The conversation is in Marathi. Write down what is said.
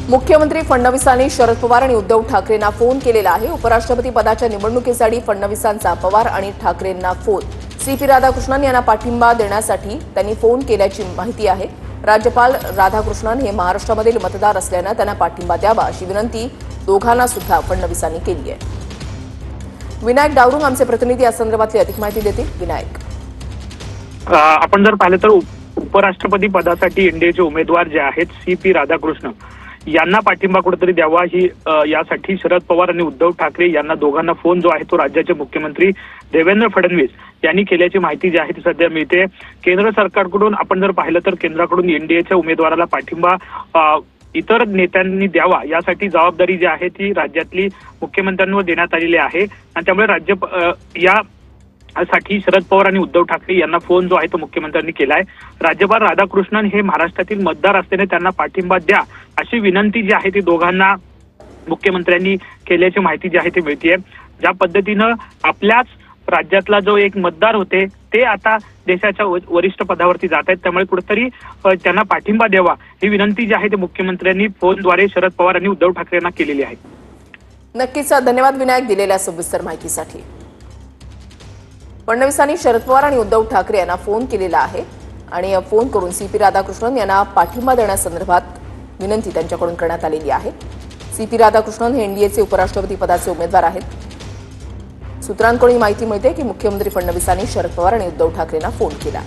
मुख्यमंत्री फडणवीसांनी शरद पवार आणि उद्धव ठाकरेंना फोन केलेला आहे। उपराष्ट्रपती पदाच्या निवडणुकीसाठी फडणवीसांचा पवार आणि ठाकरेंना फोन। सीपी राधाकृष्णन यांना पाठिंबा देण्यासाठी त्यांनी फोन केल्याची माहिती आहे। राज्यपाल राधाकृष्णन हे महाराष्ट्रामधील मतदार असल्याने त्यांना पाठिंबा द्यावा अशी विनंती दोघांना सुद्धा फडणवीसांनी केली आहे। विनायक डावरुंग आमचे प्रतिनिधी या संदर्भातली अधिक माहिती देतील। विनायक, आपण जर पाहिलं तर उपराष्ट्रपती पदासाठी एनडीएचे उमेदवार जे आहेत सीपी राधाकृष्णन यांना पाठिंबा कुठेतरी द्यावा ही यासाठी शरद पवार आणि उद्धव ठाकरे यांना दोघांना फोन जो आहे तो राज्याचे मुख्यमंत्री देवेंद्र फडणवीस यांनी केल्याची माहिती जी आहे ती सध्या मिळते। केंद्र सरकारकडून आपण जर पाहिलं तर केंद्राकडून एनडीएच्या उमेदवाराला पाठिंबा इतर नेत्यांनी द्यावा यासाठी जबाबदारी जी आहे ती राज्यातली मुख्यमंत्र्यांवर देण्यात आलेली आहे आणि त्यामुळे राज्य साठी शरद पवार आणि उद्धव ठाकरे यांना फोन जो आहे तो मुख्यमंत्र्यांनी केलाय। राज्यपाल राधाकृष्णन हे महाराष्ट्रातील मतदार असल्याने त्यांना पाठिंबा द्या अशी विनंती जी आहे ती दोघांना मुख्यमंत्र्यांनी केल्याची माहिती जी आहे ती मिळतेय। ज्या पद्धतीनं आपल्याच राज्यातला जो एक मतदार होते ते आता देशाच्या वरिष्ठ पदावरती जात आहेत, त्यामुळे कुठेतरी त्यांना पाठिंबा द्यावा ही विनंती जी आहे ती मुख्यमंत्र्यांनी फोनद्वारे शरद पवार आणि उद्धव ठाकरे यांना केलेली आहे। नक्कीच धन्यवाद विनायक दिलेल्या सविस्तर माहितीसाठी। फडणवीसांनी शरद पवार आणि उद्धव ठाकरे यांना फोन केलेला आहे आणि फोन करून सीपी राधाकृष्णन यांना पाठिंबा देण्यासंदर्भात विनंती त्यांच्याकडून करण्यात आलेली आहे। सीपी राधाकृष्णन हे एनडीएचे उपराष्ट्रपती पदाचे उमेदवार आहेत। सूत्रांकडून माहिती मिळते की मुख्यमंत्री फडणवीसांनी शरद पवार आणि उद्धव ठाकरेंना फोन केला।